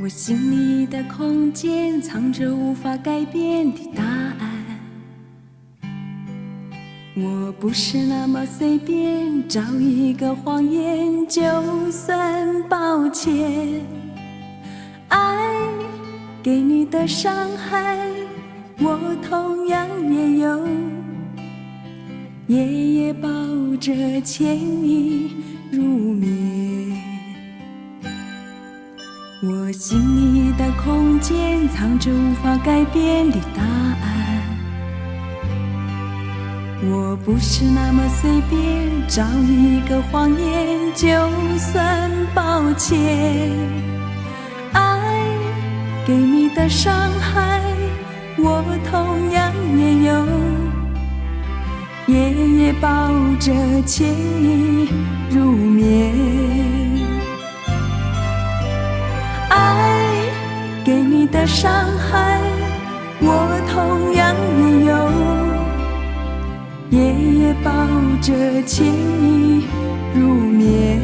我心里的空间藏着无法改变的答案。我不是那么随便，找一个谎言就算抱歉。爱给你的伤害，我同样也有，夜夜抱着牵你入眠。我心里的空间藏着无法改变的答案。我不是那么随便，找一个谎言就算抱歉。爱给你的伤害，我同样也有，夜夜抱着牵你入眠。爱给你的伤害，我同样也有，夜夜抱着牵你入眠。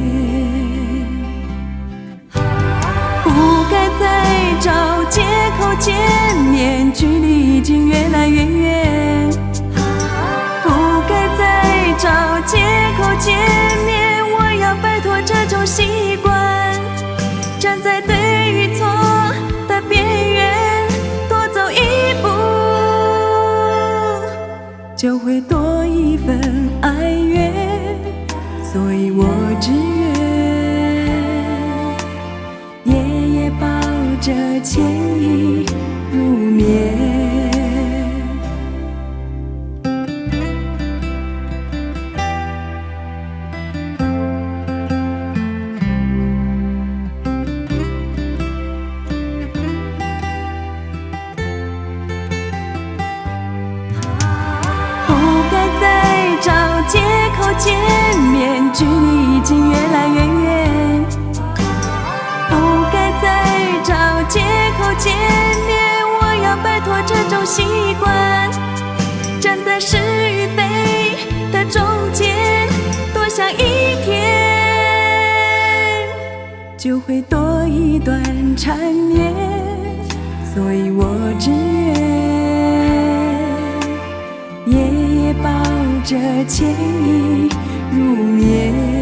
不该再找借口见面，距离已经越来越远。不该再找借口见面，我要摆脱这种习惯，站在对与错的边缘，多走一步就会多一份哀怨。所以我只愿夜夜抱着牵你入眠。借口见面，距离已经越来越远。不该再找借口见面，我要摆脱这种习惯，站在是与非的中间，多想一天就会多一段缠绵。所以我只愿夜夜抱着牵你入眠。